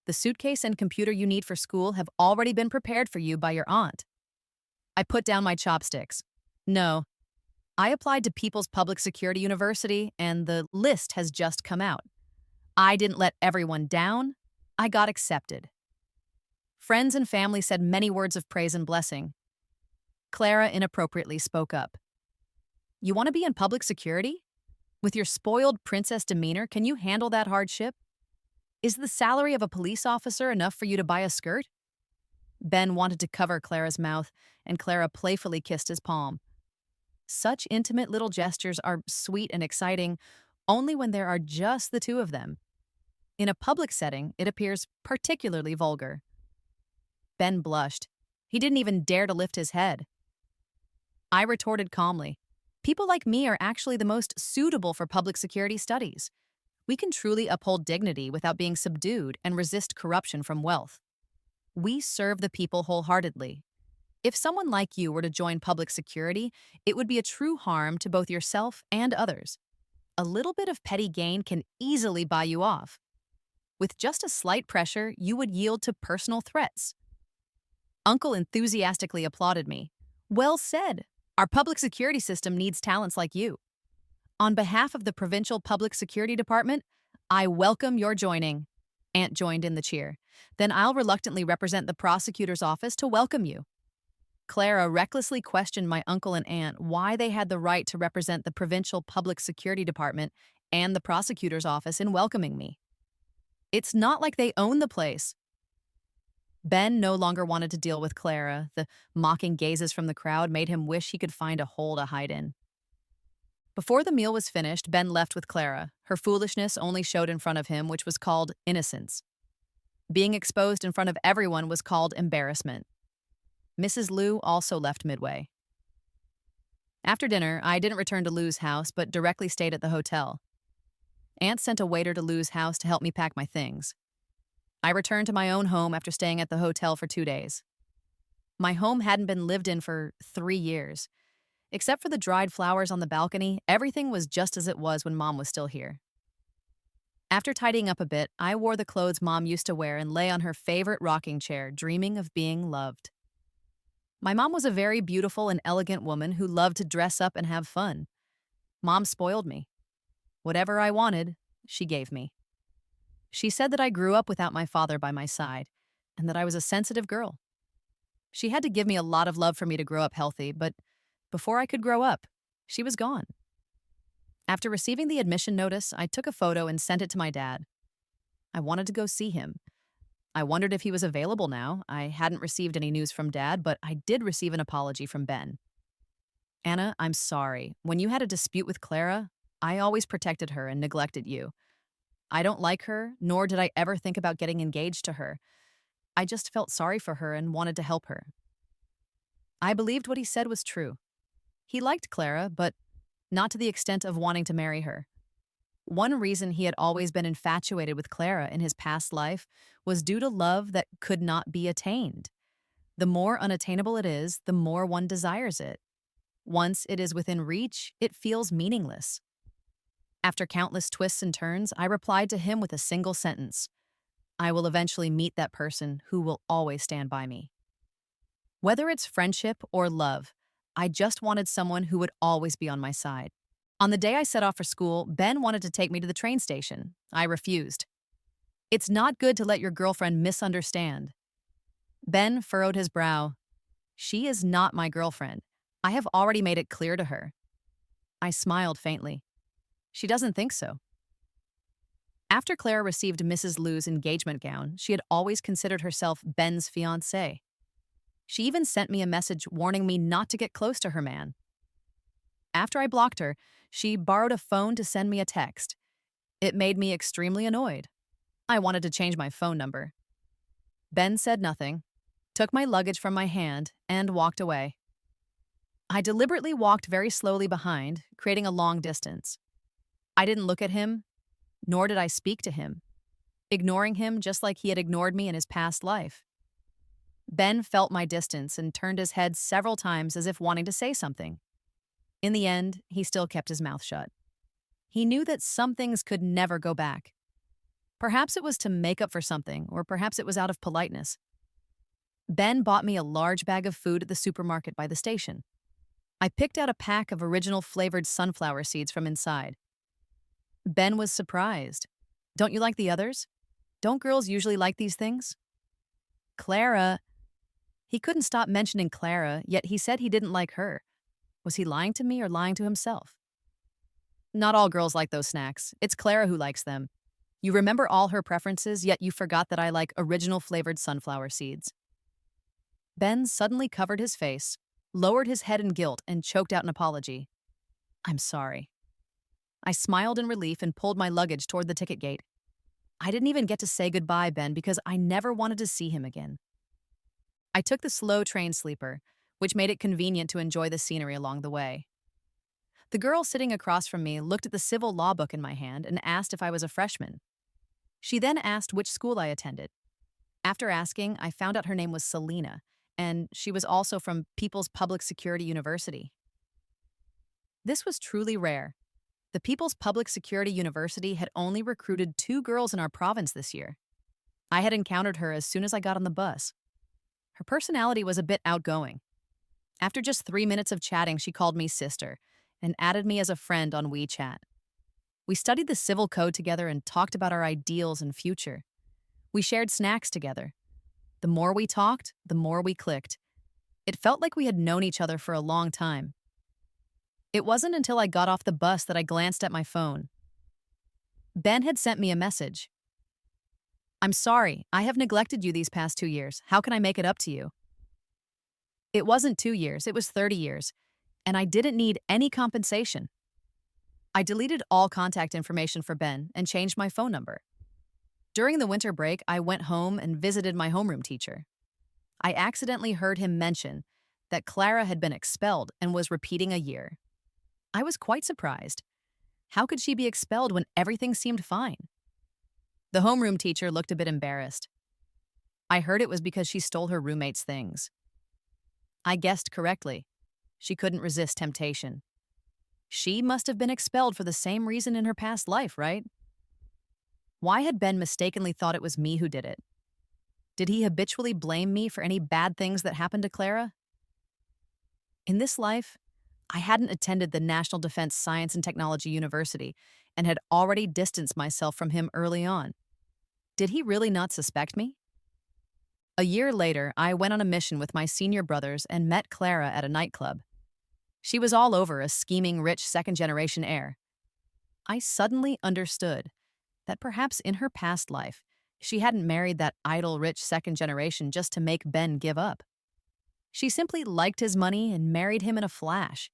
The suitcase and computer you need for school have already been prepared for you by your aunt. I put down my chopsticks. No, I applied to People's Public Security University, and the list has just come out. I didn't let everyone down. I got accepted. Friends and family said many words of praise and blessing. Clara inappropriately spoke up. You want to be in public security? With your spoiled princess demeanor, can you handle that hardship? Is the salary of a police officer enough for you to buy a skirt? Ben wanted to cover Clara's mouth, and Clara playfully kissed his palm. Such intimate little gestures are sweet and exciting only when there are just the two of them. In a public setting, it appears particularly vulgar. Ben blushed. He didn't even dare to lift his head. I retorted calmly. People like me are actually the most suitable for public security studies. We can truly uphold dignity without being subdued and resist corruption from wealth. We serve the people wholeheartedly. If someone like you were to join public security, it would be a true harm to both yourself and others. A little bit of petty gain can easily buy you off. With just a slight pressure, you would yield to personal threats. Uncle enthusiastically applauded me. Well said. Our public security system needs talents like you. On behalf of the Provincial Public Security Department, I welcome your joining. Aunt joined in the cheer. Then I'll reluctantly represent the prosecutor's office to welcome you. Clara recklessly questioned my uncle and aunt why they had the right to represent the Provincial Public Security Department and the prosecutor's office in welcoming me. It's not like they own the place. Ben no longer wanted to deal with Clara. The mocking gazes from the crowd made him wish he could find a hole to hide in. Before the meal was finished, Ben left with Clara. Her foolishness only showed in front of him, which was called innocence. Being exposed in front of everyone was called embarrassment. Mrs. Liu also left midway. After dinner, I didn't return to Liu's house, but directly stayed at the hotel. Aunt sent a waiter to Liu's house to help me pack my things. I returned to my own home after staying at the hotel for 2 days. My home hadn't been lived in for 3 years. Except for the dried flowers on the balcony, everything was just as it was when Mom was still here. After tidying up a bit, I wore the clothes Mom used to wear and lay on her favorite rocking chair, dreaming of being loved. My mom was a very beautiful and elegant woman who loved to dress up and have fun. Mom spoiled me. Whatever I wanted, she gave me. She said that I grew up without my father by my side, and that I was a sensitive girl. She had to give me a lot of love for me to grow up healthy, but before I could grow up, she was gone. After receiving the admission notice, I took a photo and sent it to my dad. I wanted to go see him. I wondered if he was available now. I hadn't received any news from Dad, but I did receive an apology from Ben. Anna, I'm sorry. When you had a dispute with Clara, I always protected her and neglected you. I don't like her, nor did I ever think about getting engaged to her. I just felt sorry for her and wanted to help her. I believed what he said was true. He liked Clara, but not to the extent of wanting to marry her. One reason he had always been infatuated with Clara in his past life was due to love that could not be attained. The more unattainable it is, the more one desires it. Once it is within reach, it feels meaningless. After countless twists and turns, I replied to him with a single sentence. I will eventually meet that person who will always stand by me. Whether it's friendship or love, I just wanted someone who would always be on my side. On the day I set off for school, Ben wanted to take me to the train station. I refused. It's not good to let your girlfriend misunderstand. Ben furrowed his brow. She is not my girlfriend. I have already made it clear to her. I smiled faintly. She doesn't think so. After Clara received Mrs. Liu's engagement gown, she had always considered herself Ben's fiancée. She even sent me a message warning me not to get close to her man. After I blocked her, she borrowed a phone to send me a text. It made me extremely annoyed. I wanted to change my phone number. Ben said nothing, took my luggage from my hand, and walked away. I deliberately walked very slowly behind, creating a long distance. I didn't look at him, nor did I speak to him, ignoring him just like he had ignored me in his past life. Ben felt my distance and turned his head several times as if wanting to say something. In the end, he still kept his mouth shut. He knew that some things could never go back. Perhaps it was to make up for something, or perhaps it was out of politeness. Ben bought me a large bag of food at the supermarket by the station. I picked out a pack of original flavored sunflower seeds from inside. Ben was surprised. Don't you like the others? Don't girls usually like these things? Clara. He couldn't stop mentioning Clara, yet he said he didn't like her. Was he lying to me or lying to himself? Not all girls like those snacks. It's Clara who likes them. You remember all her preferences, yet you forgot that I like original flavored sunflower seeds. Ben suddenly covered his face, lowered his head in guilt, and choked out an apology. I'm sorry. I smiled in relief and pulled my luggage toward the ticket gate. I didn't even get to say goodbye, Ben, because I never wanted to see him again. I took the slow train sleeper, which made it convenient to enjoy the scenery along the way. The girl sitting across from me looked at the civil law book in my hand and asked if I was a freshman. She then asked which school I attended. After asking, I found out her name was Selena, and she was also from People's Public Security University. This was truly rare. The People's Public Security University had only recruited 2 girls in our province this year. I had encountered her as soon as I got on the bus. Her personality was a bit outgoing. After just 3 minutes of chatting, she called me sister and added me as a friend on WeChat. We studied the civil code together and talked about our ideals and future. We shared snacks together. The more we talked, the more we clicked. It felt like we had known each other for a long time. It wasn't until I got off the bus that I glanced at my phone. Ben had sent me a message. I'm sorry, I have neglected you these past 2 years. How can I make it up to you? It wasn't 2 years, it was 30 years, and I didn't need any compensation. I deleted all contact information for Ben and changed my phone number. During the winter break, I went home and visited my homeroom teacher. I accidentally heard him mention that Clara had been expelled and was repeating a year. I was quite surprised. How could she be expelled when everything seemed fine? The homeroom teacher looked a bit embarrassed. I heard it was because she stole her roommate's things. I guessed correctly. She couldn't resist temptation. She must have been expelled for the same reason in her past life, right? Why had Ben mistakenly thought it was me who did it? Did he habitually blame me for any bad things that happened to Clara? In this life, I hadn't attended the National Defense Science and Technology University and had already distanced myself from him early on. Did he really not suspect me? A year later, I went on a mission with my senior brothers and met Clara at a nightclub. She was all over a scheming, rich second-generation heir. I suddenly understood that perhaps in her past life, she hadn't married that idle, rich second generation just to make Ben give up. She simply liked his money and married him in a flash.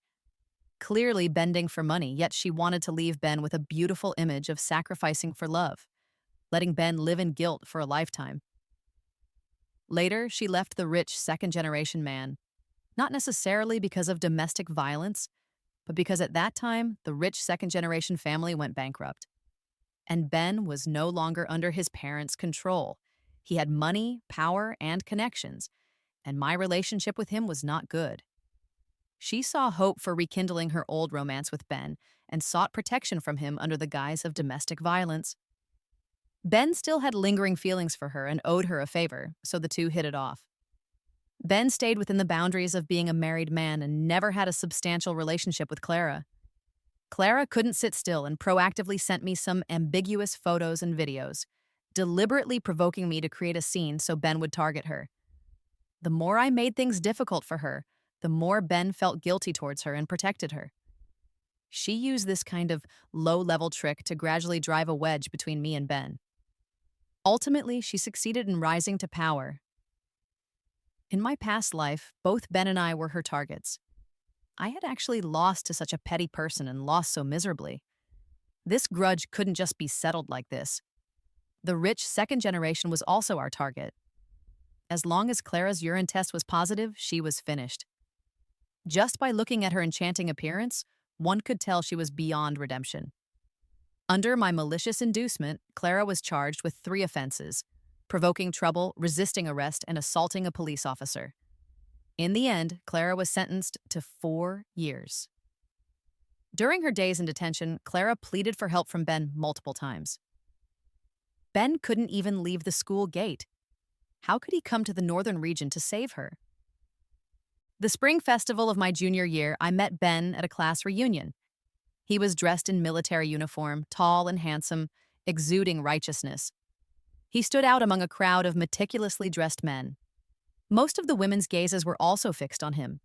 Clearly bending for money, yet she wanted to leave Ben with a beautiful image of sacrificing for love, letting Ben live in guilt for a lifetime. Later, she left the rich second-generation man, not necessarily because of domestic violence, but because at that time, the rich second-generation family went bankrupt. And Ben was no longer under his parents' control. He had money, power, and connections, and my relationship with him was not good. She saw hope for rekindling her old romance with Ben and sought protection from him under the guise of domestic violence. Ben still had lingering feelings for her and owed her a favor, so the two hit it off. Ben stayed within the boundaries of being a married man and never had a substantial relationship with Clara. Clara couldn't sit still and proactively sent me some ambiguous photos and videos, deliberately provoking me to create a scene so Ben would target her. The more I made things difficult for her, the more Ben felt guilty towards her and protected her. She used this kind of low-level trick to gradually drive a wedge between me and Ben. Ultimately, she succeeded in rising to power. In my past life, both Ben and I were her targets. I had actually lost to such a petty person and lost so miserably. This grudge couldn't just be settled like this. The rich second generation was also our target. As long as Clara's urine test was positive, she was finished. Just by looking at her enchanting appearance, one could tell she was beyond redemption. Under my malicious inducement, Clara was charged with 3 offenses: provoking trouble, resisting arrest, and assaulting a police officer. In the end, Clara was sentenced to 4 years. During her days in detention, Clara pleaded for help from Ben multiple times. Ben couldn't even leave the school gate. How could he come to the northern region to save her? The spring festival of my junior year, I met Ben at a class reunion. He was dressed in military uniform, tall and handsome, exuding righteousness. He stood out among a crowd of meticulously dressed men. Most of the women's gazes were also fixed on him.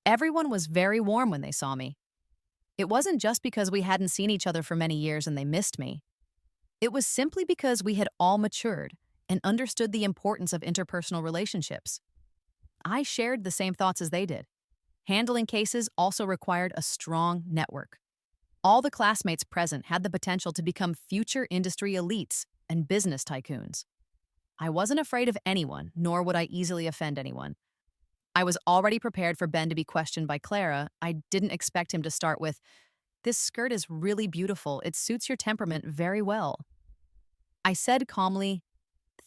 Everyone was very warm when they saw me. It wasn't just because we hadn't seen each other for many years and they missed me. It was simply because we had all matured and understood the importance of interpersonal relationships. I shared the same thoughts as they did. Handling cases also required a strong network. All the classmates present had the potential to become future industry elites and business tycoons. I wasn't afraid of anyone, nor would I easily offend anyone. I was already prepared for Ben to be questioned by Clara. I didn't expect him to start with, "This skirt is really beautiful. It suits your temperament very well." I said calmly,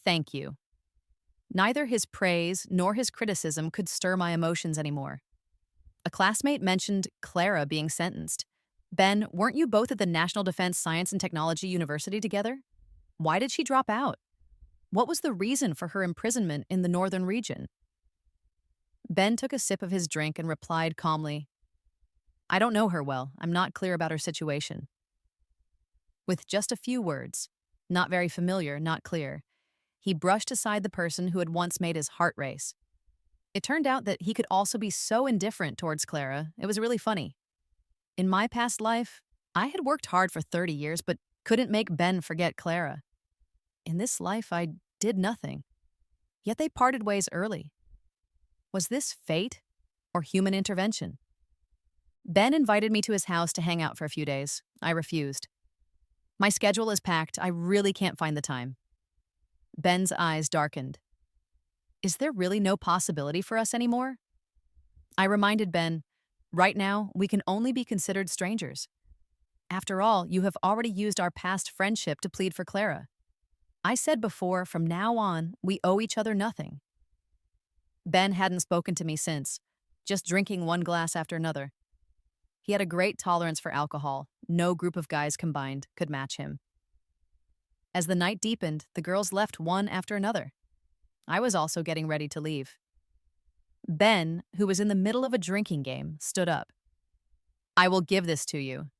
"Thank you." Neither his praise nor his criticism could stir my emotions anymore. A classmate mentioned Clara being sentenced. "Ben, weren't you both at the National Defense Science and Technology University together? Why did she drop out? What was the reason for her imprisonment in the northern region?" Ben took a sip of his drink and replied calmly, "I don't know her well. I'm not clear about her situation." With just a few words, not very familiar, not clear, he brushed aside the person who had once made his heart race. It turned out that he could also be so indifferent towards Clara, it was really funny. In my past life, I had worked hard for 30 years but couldn't make Ben forget Clara. In this life, I did nothing. Yet they parted ways early. Was this fate or human intervention? Ben invited me to his house to hang out for a few days. I refused. "My schedule is packed. I really can't find the time." Ben's eyes darkened. "Is there really no possibility for us anymore?" I reminded Ben, "Right now, we can only be considered strangers. After all, you have already used our past friendship to plead for Clara. I said before, from now on, we owe each other nothing." Ben hadn't spoken to me since, just drinking one glass after another. He had a great tolerance for alcohol. No group of guys combined could match him. As the night deepened, the girls left one after another. I was also getting ready to leave. Ben, who was in the middle of a drinking game, stood up. "I will give this to you."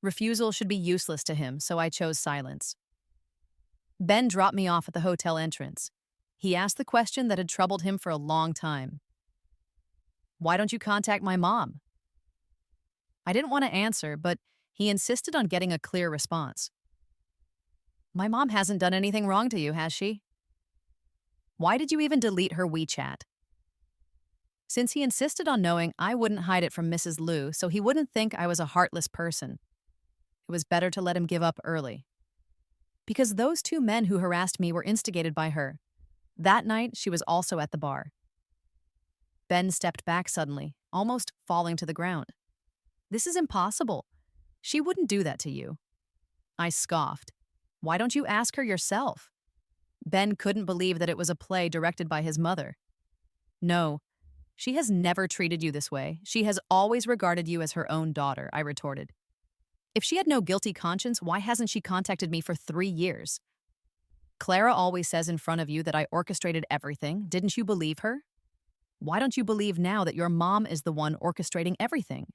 Refusal should be useless to him, so I chose silence. Ben dropped me off at the hotel entrance. He asked the question that had troubled him for a long time. "Why don't you contact my mom?" I didn't want to answer, but he insisted on getting a clear response. "My mom hasn't done anything wrong to you, has she? Why did you even delete her WeChat?" Since he insisted on knowing, I wouldn't hide it from Mrs. Liu, so he wouldn't think I was a heartless person. It was better to let him give up early. Because those two men who harassed me were instigated by her. That night, she was also at the bar. Ben stepped back suddenly, almost falling to the ground. "This is impossible. She wouldn't do that to you." I scoffed. "Why don't you ask her yourself?" Ben couldn't believe that it was a play directed by his mother. "No, she has never treated you this way. She has always regarded you as her own daughter," I retorted. "If she had no guilty conscience, why hasn't she contacted me for 3 years? Clara always says in front of you that I orchestrated everything. Didn't you believe her? Why don't you believe now that your mom is the one orchestrating everything?"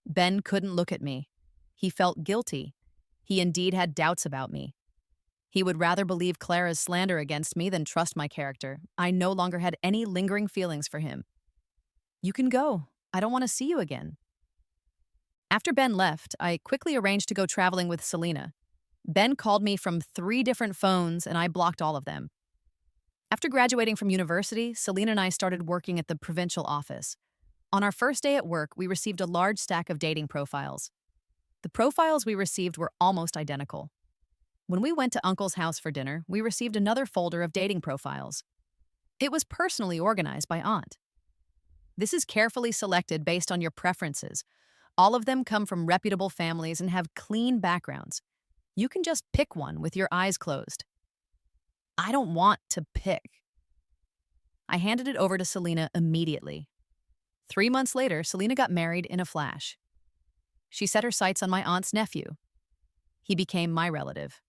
Ben couldn't look at me. He felt guilty. He indeed had doubts about me. He would rather believe Clara's slander against me than trust my character. I no longer had any lingering feelings for him. "You can go. I don't want to see you again." After Ben left, I quickly arranged to go traveling with Selena. Ben called me from 3 different phones, and I blocked all of them. After graduating from university, Selena and I started working at the provincial office. On our first day at work, we received a large stack of dating profiles. The profiles we received were almost identical. When we went to Uncle's house for dinner, we received another folder of dating profiles. It was personally organized by Aunt. "This is carefully selected based on your preferences. All of them come from reputable families and have clean backgrounds. You can just pick one with your eyes closed." I don't want to pick. I handed it over to Selena immediately. 3 months later, Selena got married in a flash. She set her sights on my aunt's nephew. He became my relative.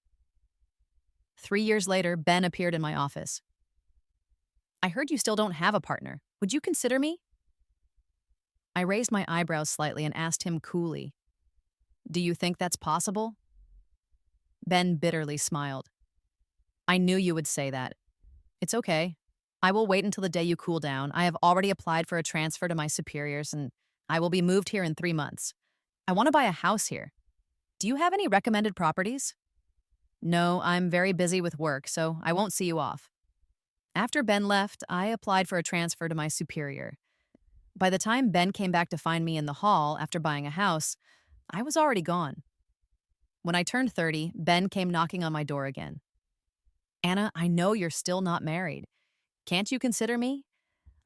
3 years later, Ben appeared in my office. I heard you still don't have a partner. Would you consider me? I raised my eyebrows slightly and asked him coolly, Do you think that's possible? Ben bitterly smiled. I knew you would say that. It's okay. I will wait until the day you cool down. I have already applied for a transfer to my superiors and I will be moved here in 3 months. I want to buy a house here. Do you have any recommended properties? No, I'm very busy with work, so I won't see you off. After Ben left, I applied for a transfer to my superior. By the time Ben came back to find me in the hall after buying a house, I was already gone. When I turned 30, Ben came knocking on my door again. Anna, I know you're still not married. Can't you consider me?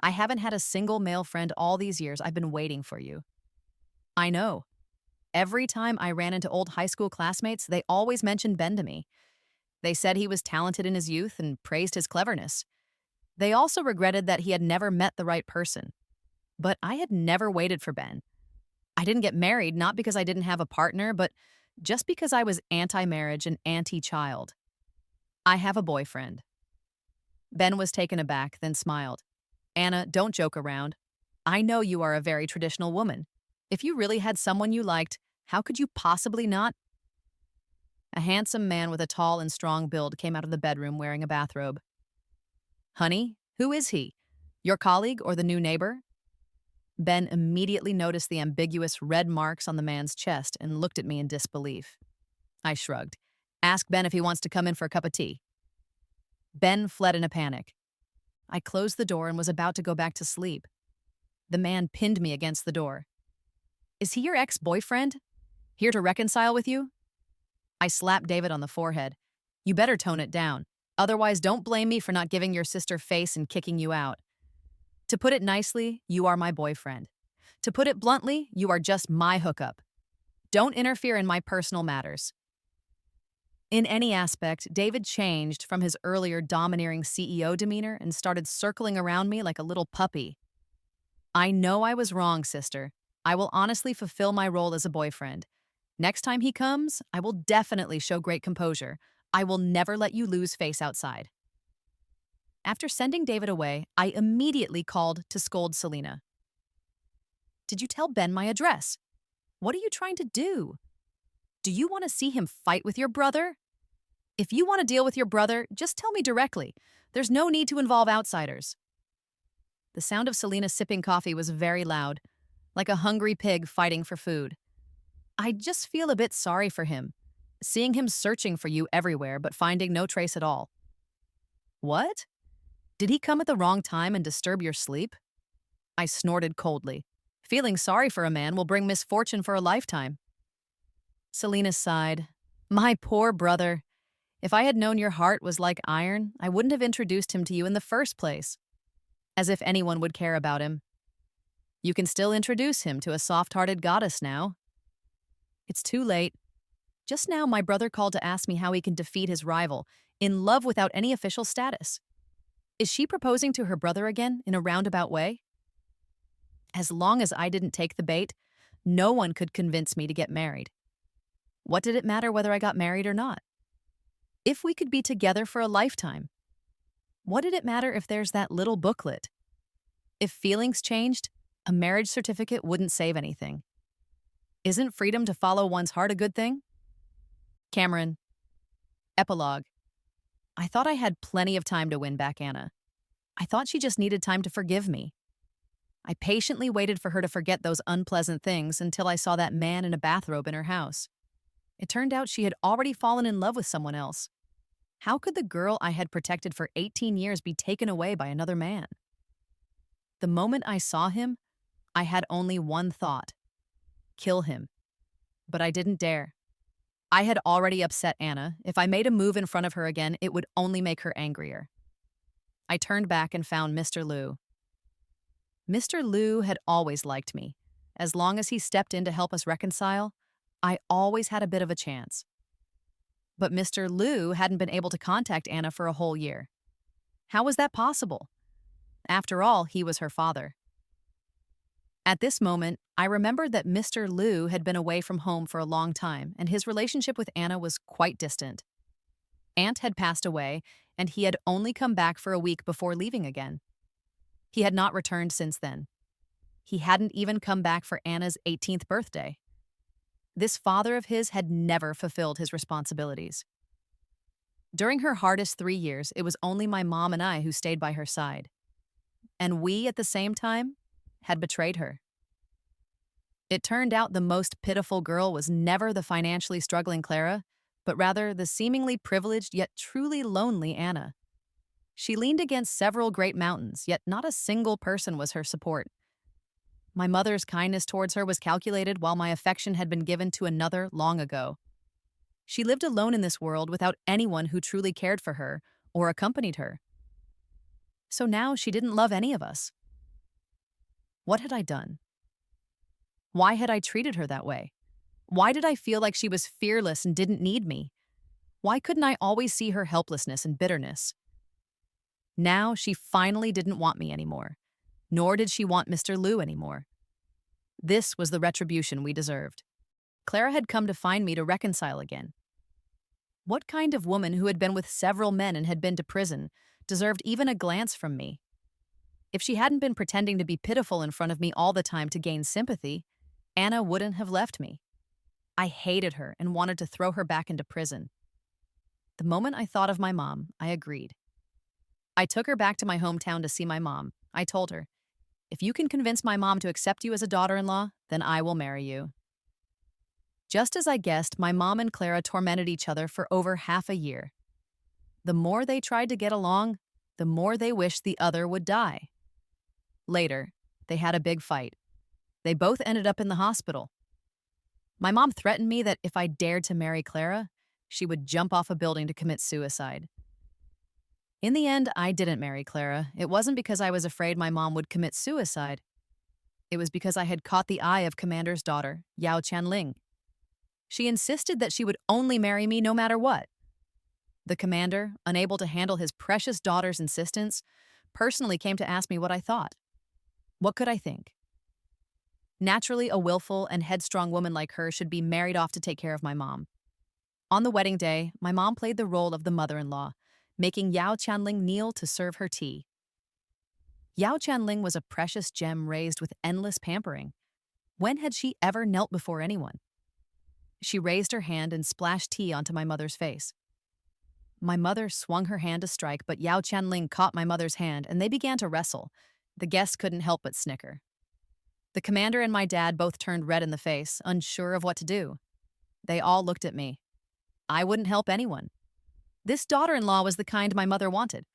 I haven't had a single male friend all these years. I've been waiting for you. I know. Every time I ran into old high school classmates, they always mentioned Ben to me. They said he was talented in his youth and praised his cleverness. They also regretted that he had never met the right person. But I had never waited for Ben. I didn't get married not because I didn't have a partner, but just because I was anti-marriage and anti-child. I have a boyfriend. Ben was taken aback, then smiled. Anna, don't joke around. I know you are a very traditional woman. If you really had someone you liked, how could you possibly not? A handsome man with a tall and strong build came out of the bedroom wearing a bathrobe. Honey, who is he? Your colleague or the new neighbor? Ben immediately noticed the ambiguous red marks on the man's chest and looked at me in disbelief. I shrugged. Ask Ben if he wants to come in for a cup of tea. Ben fled in a panic. I closed the door and was about to go back to sleep. The man pinned me against the door. Is he your ex-boyfriend? Here to reconcile with you? I slapped David on the forehead. You better tone it down. Otherwise, don't blame me for not giving your sister face and kicking you out. To put it nicely, you are my boyfriend. To put it bluntly, you are just my hookup. Don't interfere in my personal matters. In any aspect, David changed from his earlier domineering CEO demeanor and started circling around me like a little puppy. I know I was wrong, sister. I will honestly fulfill my role as a boyfriend. Next time he comes, I will definitely show great composure. I will never let you lose face outside. After sending David away, I immediately called to scold Selena. Did you tell Ben my address? What are you trying to do? Do you want to see him fight with your brother? If you want to deal with your brother, just tell me directly. There's no need to involve outsiders. The sound of Selena sipping coffee was very loud, like a hungry pig fighting for food. I just feel a bit sorry for him, seeing him searching for you everywhere but finding no trace at all. What? Did he come at the wrong time and disturb your sleep? I snorted coldly. Feeling sorry for a man will bring misfortune for a lifetime. Selena sighed. My poor brother. If I had known your heart was like iron, I wouldn't have introduced him to you in the first place. As if anyone would care about him. You can still introduce him to a soft-hearted goddess now. It's too late. Just now, my brother called to ask me how he can defeat his rival, in love without any official status. Is she proposing to her brother again in a roundabout way? As long as I didn't take the bait, no one could convince me to get married. What did it matter whether I got married or not? If we could be together for a lifetime, what did it matter if there's that little booklet? If feelings changed, a marriage certificate wouldn't save anything. Isn't freedom to follow one's heart a good thing? Cameron. Epilogue. I thought I had plenty of time to win back Anna. I thought she just needed time to forgive me. I patiently waited for her to forget those unpleasant things until I saw that man in a bathrobe in her house. It turned out she had already fallen in love with someone else. How could the girl I had protected for 18 years be taken away by another man? The moment I saw him, I had only one thought. Kill him. But I didn't dare. I had already upset Anna. If I made a move in front of her again, it would only make her angrier. I turned back and found Mr. Liu. Mr. Liu had always liked me. As long as he stepped in to help us reconcile, I always had a bit of a chance. But Mr. Liu hadn't been able to contact Anna for a whole year. How was that possible? After all, he was her father. At this moment, I remembered that Mr. Liu had been away from home for a long time, and his relationship with Anna was quite distant. aunt had passed away, and he had only come back for a week before leaving again. He had not returned since then. He hadn't even come back for Anna's 18th birthday. This father of his had never fulfilled his responsibilities. During her hardest 3 years, it was only my mom and I who stayed by her side. And we, at the same time, had betrayed her. It turned out the most pitiful girl was never the financially struggling Clara, but rather the seemingly privileged yet truly lonely Anna. She leaned against several great mountains, yet not a single person was her support. My mother's kindness towards her was calculated, while my affection had been given to another long ago. She lived alone in this world without anyone who truly cared for her or accompanied her. So now she didn't love any of us. What had I done? Why had I treated her that way? Why did I feel like she was fearless and didn't need me? Why couldn't I always see her helplessness and bitterness? Now she finally didn't want me anymore, nor did she want Mr. Liu anymore. This was the retribution we deserved. Clara had come to find me to reconcile again. What kind of woman who had been with several men and had been to prison deserved even a glance from me? If she hadn't been pretending to be pitiful in front of me all the time to gain sympathy, Anna wouldn't have left me. I hated her and wanted to throw her back into prison. The moment I thought of my mom, I agreed. I took her back to my hometown to see my mom. I told her, "If you can convince my mom to accept you as a daughter-in-law, then I will marry you." Just as I guessed, my mom and Clara tormented each other for over half a year. The more they tried to get along, the more they wished the other would die. Later, they had a big fight. They both ended up in the hospital. My mom threatened me that if I dared to marry Clara, she would jump off a building to commit suicide. In the end, I didn't marry Clara. It wasn't because I was afraid my mom would commit suicide. It was because I had caught the eye of Commander's daughter, Yao Chanling. She insisted that she would only marry me no matter what. The commander, unable to handle his precious daughter's insistence, personally came to ask me what I thought. What could I think? Naturally, a willful and headstrong woman like her should be married off to take care of my mom. On the wedding day, my mom played the role of the mother-in-law, making Yao Chanling kneel to serve her tea. Yao Chanling was a precious gem raised with endless pampering. When had she ever knelt before anyone? She raised her hand and splashed tea onto my mother's face. My mother swung her hand to strike, but Yao Chanling caught my mother's hand and they began to wrestle. The guests couldn't help but snicker. The commander and my dad both turned red in the face, unsure of what to do. They all looked at me. I wouldn't help anyone. This daughter-in-law was the kind my mother wanted,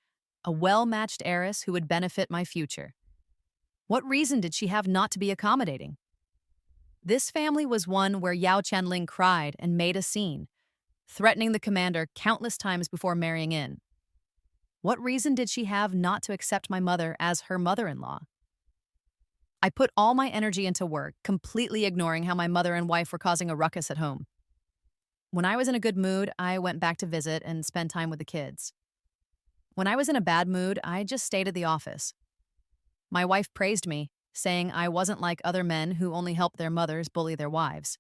a well-matched heiress who would benefit my future. What reason did she have not to be accommodating? This family was one where Yao Chanling cried and made a scene, threatening the commander countless times before marrying in. What reason did she have not to accept my mother as her mother-in-law? I put all my energy into work, completely ignoring how my mother and wife were causing a ruckus at home. When I was in a good mood, I went back to visit and spend time with the kids. When I was in a bad mood, I just stayed at the office. My wife praised me, saying I wasn't like other men who only help their mothers bully their wives.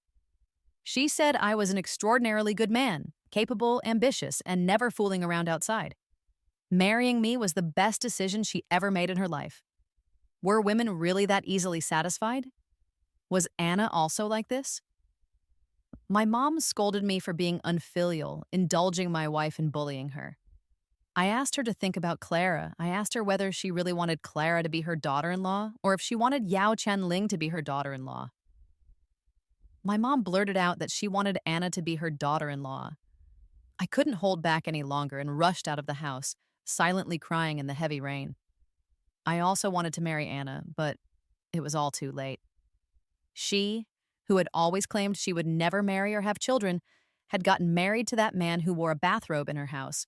She said I was an extraordinarily good man, capable, ambitious, and never fooling around outside. Marrying me was the best decision she ever made in her life. Were women really that easily satisfied? Was Anna also like this? My mom scolded me for being unfilial, indulging my wife and bullying her. I asked her to think about Clara. I asked her whether she really wanted Clara to be her daughter-in-law or if she wanted Yao Chanling to be her daughter-in-law. My mom blurted out that she wanted Anna to be her daughter-in-law. I couldn't hold back any longer and rushed out of the house, silently crying in the heavy rain. I also wanted to marry Anna, but it was all too late. She, who had always claimed she would never marry or have children, had gotten married to that man who wore a bathrobe in her house.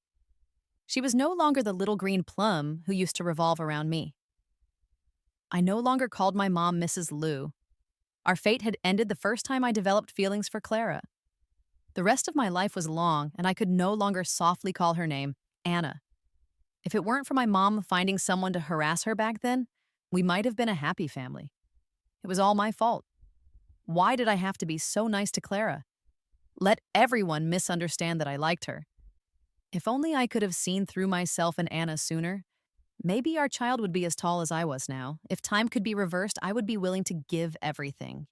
She was no longer the little green plum who used to revolve around me. I no longer called my mom Mrs. Liu. Our fate had ended the first time I developed feelings for Clara. The rest of my life was long, and I could no longer softly call her name, Anna. If it weren't for my mom finding someone to harass her back then, we might have been a happy family. It was all my fault. Why did I have to be so nice to Clara? Let everyone misunderstand that I liked her. If only I could have seen through myself and Anna sooner. Maybe our child would be as tall as I was now. If time could be reversed, I would be willing to give everything.